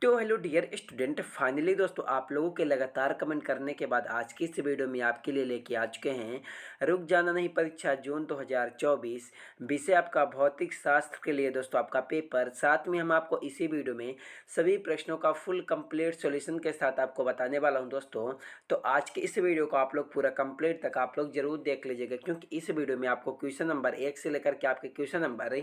तो hello dear student, finally दोस्तों आप लोगों के लगातार कमेंट करने के बाद आज की इस वीडियो में आपके लिए लेके आ चुके हैं रुक जाना नहीं परीक्षा जून 2024 विषय आपका भौतिक शास्त्र के लिए दोस्तों आपका पेपर। साथ में हम आपको इसी वीडियो में सभी प्रश्नों का फुल कंप्लीट सॉल्यूशन के साथ आपको बताने वाला हूं दोस्तों। तो आज के इस वीडियो को आप लोग पूरा कंप्लीट तक आप लोग जरूर देख लीजिएगा, क्योंकि इस वीडियो में आपको क्वेश्चन नंबर 1 से लेकर के आपके क्वेश्चन नंबर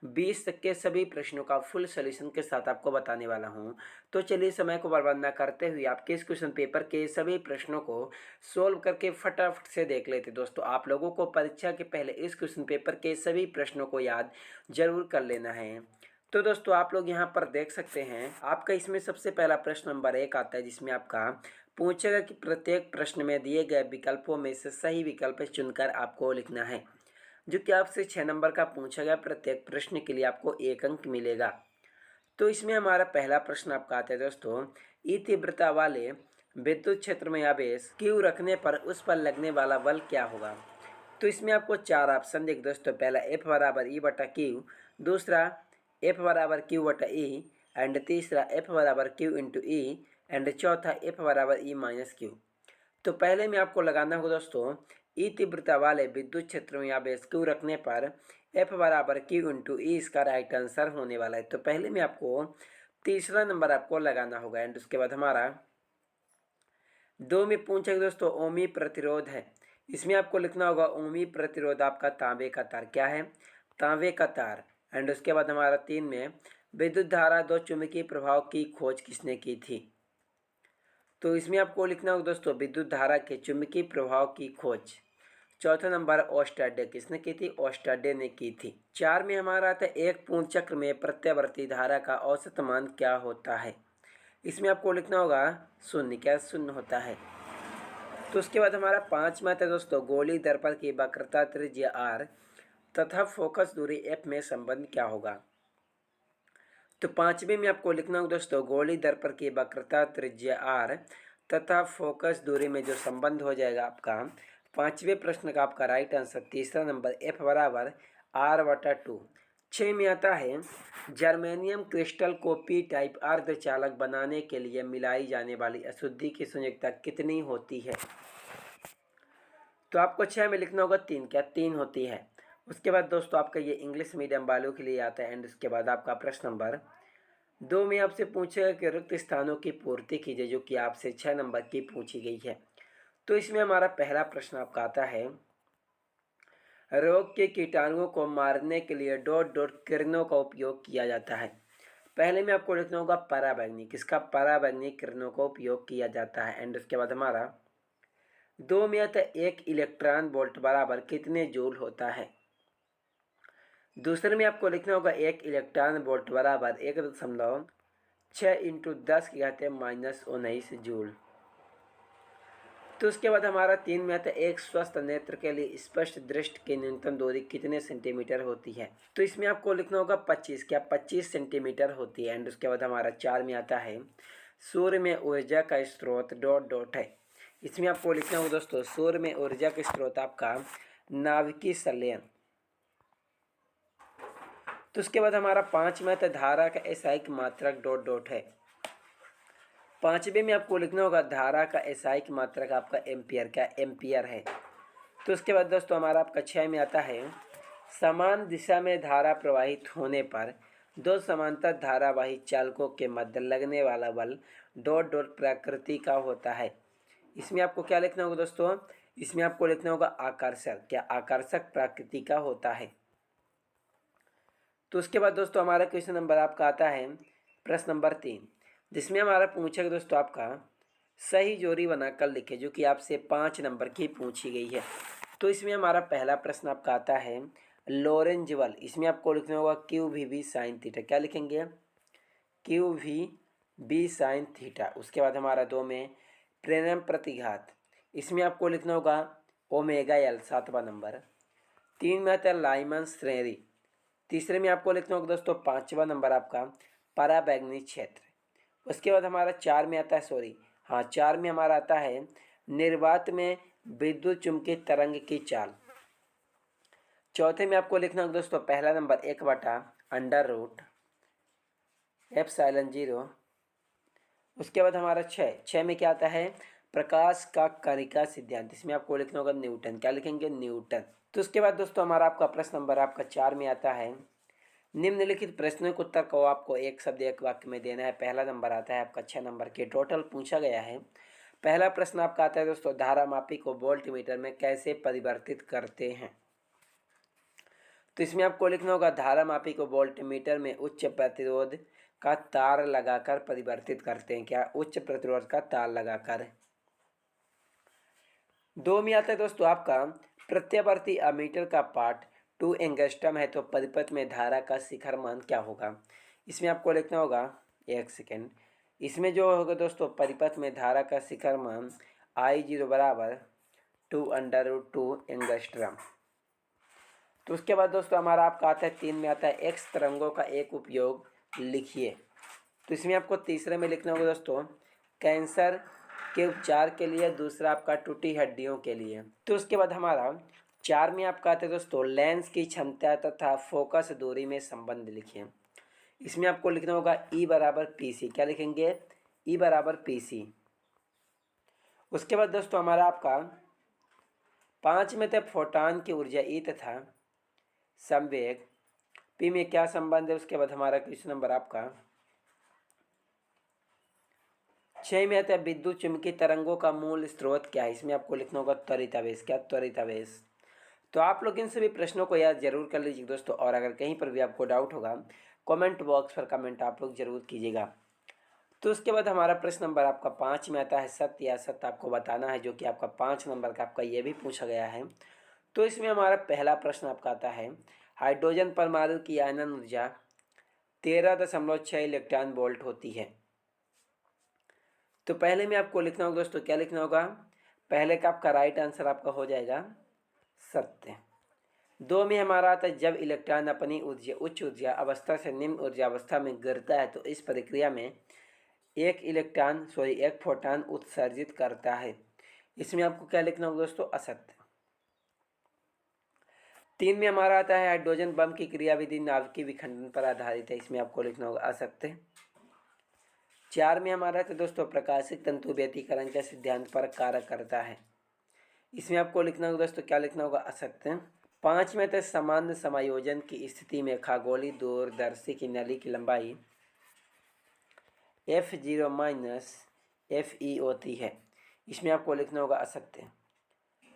20 तक के सभी प्रश्नों का फुल सॉल्यूशन के साथ आपको बताने वाला हूं। तो चलिए समय को बर्बाद न करते हुए आपके इस क्वेश्चन पेपर के सभी प्रश्नों को सोल्व करके फटाफट से देख लेते दोस्तों। आप लोगों को परीक्षा के पहले इस क्वेश्चन पेपर के सभी प्रश्नों को याद जरूर कर लेना है। तो दोस्तों आप लोग यहाँ पर देख सकते हैं, आपका इसमें सबसे पहला प्रश्न नंबर 1 आता है, जिसमें आपका पूछेगा कि प्रत्येक प्रश्न में दिए गए विकल्पों में से सही विकल्प चुनकर आपको लिखना है। जो कि आपसे 6 नंबर का पूछा गया, प्रत्येक प्रश्न के लिए आपको 1 अंक मिलेगा। तो इसमें हमारा पहला प्रश्न आपका आता है दोस्तों, ई तीव्रता वाले विद्युत क्षेत्र में आवेश क्यू रखने पर उस पर लगने वाला बल क्या होगा। तो इसमें आपको 4 ऑप्शन देख दोस्तों। पहला एफ बराबर ई बटा क्यू, दूसरा एफ बराबर क्यू बटा ई, एंड तीसरा एफ बराबर क्यू इंटू ई, एंड चौथा एफ बराबर ई माइनस क्यू। तो पहले में आपको लगाना होगा दोस्तों, ई तीव्रता वाले विद्युत क्षेत्र में आवेश क्यू रखने पर एफ बराबर क्यू इंटू ई इसका राइट आंसर होने वाला है। तो पहले में आपको तीसरा नंबर आपको लगाना होगा। एंड उसके बाद हमारा 2 में पूछेगा दोस्तों, ओमी प्रतिरोध है। इसमें आपको लिखना होगा ओमी प्रतिरोध आपका तांबे का तार क्या है, तांबे का तार। एंड उसके बाद हमारा 3 में विद्युत धारा दो चुंबकीय प्रभाव की खोज किसने की थी। तो इसमें आपको लिखना होगा दोस्तों, विद्युत धारा के चुंबकीय प्रभाव की खोज। चौथा नंबर ओस्टाडे किसने की थी, ओस्टाडे ने की थी। 4 में हमारा आता है, एक पूर्ण चक्र में प्रत्यावर्ती धारा का औसत मान क्या होता है। इसमें आपको लिखना होगा शून्य, क्या शून्य होता है। तो उसके बाद हमारा 5 में आता है दोस्तों, गोली दर्पण की वक्रता त्रिज्या r तथा फोकस दूरी f में संबंध क्या होगा। तो 5वें में आपको लिखना होगा दोस्तों, गोली दर्पण की वक्रता त्रिज्या r तथा फोकस दूरी में जो संबंध हो जाएगा आपका 5वें प्रश्न का आपका राइट आंसर तीसरा नंबर f बराबर r/2। 6 में आता है, जर्मेनियम क्रिस्टल को पी टाइप अर्धचालक बनाने के लिए मिलाई जाने वाली अशुद्धि की संयोजकता कितनी होती है। तो आपको 6 में लिखना होगा 3, क्या 3 होती है। उसके बाद दोस्तों आपका ये इंग्लिश मीडियम वालों के लिए आता है। एंड उसके बाद आपका प्रश्न नंबर 2 में आपसे पूछेगा कि रिक्त स्थानों की पूर्ति कीजिए, जो कि आपसे 6 नंबर की पूछी गई है। तो इसमें हमारा पहला प्रश्न आपका आता है, रोग के कीटाणुओं को मारने के लिए डॉट डॉट किरणों का उपयोग किया जाता है। पहले में आपको लिखना होगा पराबैंगनी, किसका, पराबैंगनी किरणों का उपयोग किया जाता है। एंड उसके बाद हमारा 2 में आता है, एक इलेक्ट्रॉन वोल्ट बराबर कितने जूल होता है। दूसरे में आपको लिखना होगा, एक इलेक्ट्रॉन वोल्ट बराबर 1.6 इंटू 10 की घात -19 जूल। तो उसके बाद हमारा 3 में आता है, एक स्वस्थ नेत्र के लिए स्पष्ट दृष्टि की न्यूनतम दूरी कितने सेंटीमीटर होती है। तो इसमें आपको लिखना होगा 25, क्या 25 सेंटीमीटर होती है। एंड उसके बाद हमारा 4 में आता है, सूर्य में ऊर्जा का स्रोत डॉट डॉट है। इसमें आपको लिखना होगा दोस्तों, सूर्य में ऊर्जा का स्रोत आपका नाभिकीय संलयन। तो उसके बाद हमारा 5 में आता है, धारा का एसआई मात्रक डॉट डॉट है। 5वें में आपको लिखना होगा, धारा का एसआई मात्रक आपका एम्पियर, क्या एम्पियर है। तो उसके बाद दोस्तों हमारा आपका 6 में आता है, समान दिशा में धारा प्रवाहित होने पर दो समांतर धारावाही चालकों के मध्य लगने वाला बल डॉट डॉट प्रकृति का होता है। इसमें आपको क्या लिखना होगा दोस्तों, इसमें आपको लिखना होगा आकर्षक, क्या आकर्षक प्रकृति का होता है। तो उसके बाद दोस्तों हमारा क्वेश्चन नंबर आपका आता है प्रश्न नंबर 3, जिसमें हमारा पूछेगा दोस्तों आपका सही जोड़ी बनाकर लिखे, जो कि आपसे 5 नंबर की पूछी गई है। तो इसमें हमारा पहला प्रश्न आपका आता है, लॉरेंज बल। इसमें आपको लिखना होगा Q V B sine theta, क्या लिखेंगे, Q V B sine theta. उसके बाद हमारा 2 में प्रेरण प्रतिघात। इसमें आपको लिखना होगा ओमेगा एल 7वां नंबर। 3 में आता है लाइमन श्रेणी। तीसरे में आपको लिखना होगा दोस्तों 5वां नंबर आपका पराबैंगनी क्षेत्र। उसके बाद हमारा 4 में आता है 4 में हमारा आता है, निर्वात में विद्युत चुम्बकीय तरंग की चाल। चौथे में आपको लिखना होगा दोस्तों पहला नंबर 1/√f साइलन 0 उसके बाद हमारा छः में क्या आता है, प्रकाश का कणिका सिद्धांत, इसमें आपको लिखना होगा न्यूटन, क्या लिखेंगे, न्यूटन। तो उसके बाद दोस्तों हमारा आपका प्रश्न नंबर आपका 4 में आता है, निम्नलिखित प्रश्नों के उत्तर को आपको एक शब्द एक वाक्य में देना है। पहला नंबर आता है आपका 6 नंबर के टोटल पूछा गया है। पहला प्रश्न आपका आता है दोस्तों, धारामापी को वोल्टमीटर में कैसे परिवर्तित करते हैं। तो इसमें आपको लिखना होगा, धारामापी को वोल्टमीटर में उच्च प्रतिरोध का तार लगाकर परिवर्तित करते हैं। क्या, उच्च प्रतिरोध का तार लगाकर। 2 में आता है दोस्तों आपका, प्रत्यावर्ती अमीटर का पाठ 2 एंगस्ट्रम है तो परिपथ में धारा का शिखर मान क्या होगा। इसमें आपको लिखना होगा, एक सेकेंड, इसमें जो होगा दोस्तों, परिपथ में धारा का शिखर मान I0 बराबर 2√2 एंगस्ट्रम। तो उसके बाद दोस्तों हमारा आपका आता है 3 में आता है, एक्स तरंगों का एक उपयोग लिखिए। तो इसमें आपको तीसरे में लिखना होगा दोस्तों, कैंसर के उपचार के लिए, दूसरा आपका टूटी हड्डियों के लिए। तो उसके बाद हमारा 4 में आपका आता है दोस्तों, लेंस की क्षमता तथा फोकस दूरी में संबंध लिखिए। इसमें आपको लिखना होगा E बराबर PC, क्या लिखेंगे, E बराबर PC। उसके बाद दोस्तों हमारा आपका 5 में तक फोटान की ऊर्जा E तथा संवेग P में क्या संबंध है। उसके बाद हमारा क्वेश्चन नंबर आपका 6 में आता है, विद्युत चुम्बकीय तरंगों का मूल स्रोत क्या है। इसमें आपको लिखना होगा त्वरित आवेश, क्या, त्वरित आवेश। तो आप लोग इन सभी प्रश्नों को याद जरूर कर लीजिए दोस्तों, और अगर कहीं पर भी आपको डाउट होगा कमेंट बॉक्स पर कमेंट आप लोग जरूर कीजिएगा। तो उसके बाद हमारा प्रश्न नंबर आपका 5 में आता है, सत्य या असत्य आपको बताना है, जो कि आपका 5 नंबर का आपका ये भी पूछा गया है। तो इसमें हमारा पहला प्रश्न आपका आता है, हाइड्रोजन परमाणु की आयनन ऊर्जा 13.6 इलेक्ट्रॉन वोल्ट होती है। तो पहले में आपको लिखना होगा दोस्तों, क्या लिखना होगा, पहले का आपका राइट आंसर आपका हो जाएगा सत्य। 2 में हमारा आता है, जब इलेक्ट्रॉन अपनी ऊर्जा उच्च ऊर्जा अवस्था से निम्न ऊर्जा अवस्था में गिरता है तो इस प्रक्रिया में एक फोटॉन उत्सर्जित करता है। इसमें आपको क्या लिखना होगा दोस्तों, असत्य। 3 में हमारा आता है, हाइड्रोजन बम की क्रियाविधि नाभिकीय विखंडन पर आधारित है। इसमें आपको लिखना होगा असत्य। 4 में हमारा आता है दोस्तों, प्रकाशिक तंतु व्यतिकरण के सिद्धांत पर कार्य करता है। इसमें आपको लिखना होगा दोस्तों, क्या लिखना होगा, असत्य। 5 में आता है, सामान्य समायोजन की स्थिति में खगोलीय दूरदर्शी की नली की लंबाई F0 - FE होती है। इसमें आपको लिखना होगा असत्य।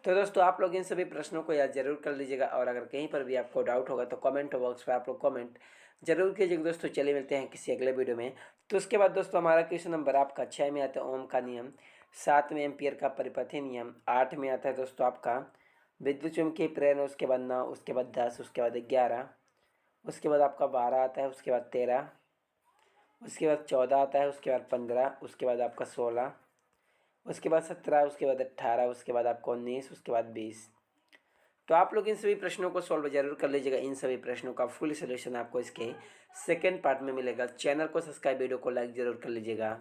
तो दोस्तों आप लोग इन सभी प्रश्नों को याद जरूर कर लीजिएगा, और अगर कहीं पर भी आपको डाउट होगा तो कमेंट बॉक्स पर आप लोग कमेंट जरूर कीजिएगा दोस्तों। चलिए मिलते हैं किसी अगले वीडियो में। तो उसके बाद दोस्तों हमारा क्वेश्चन नंबर आपका 6 में आता है, ओम का नियम। 7 में एम्पियर का परिपथीय नियम। 8 में आता है दोस्तों आपका विद्युत चुम्बकीय प्रेरण। उसके बाद 9, उसके बाद 10, उसके बाद 11, उसके बाद आपका 12 आता है, उसके बाद 13, उसके बाद 14 आता है, उसके बाद 15, उसके बाद आपका 16, उसके बाद 17, उसके बाद 18, उसके बाद आपको 19, उसके बाद 20। तो आप लोग इन सभी प्रश्नों को सॉल्व जरूर कर लीजिएगा। इन सभी प्रश्नों का फुल सोल्यूशन आपको इसके सेकेंड पार्ट में मिलेगा। चैनल को सब्सक्राइब, वीडियो को लाइक जरूर कर लीजिएगा।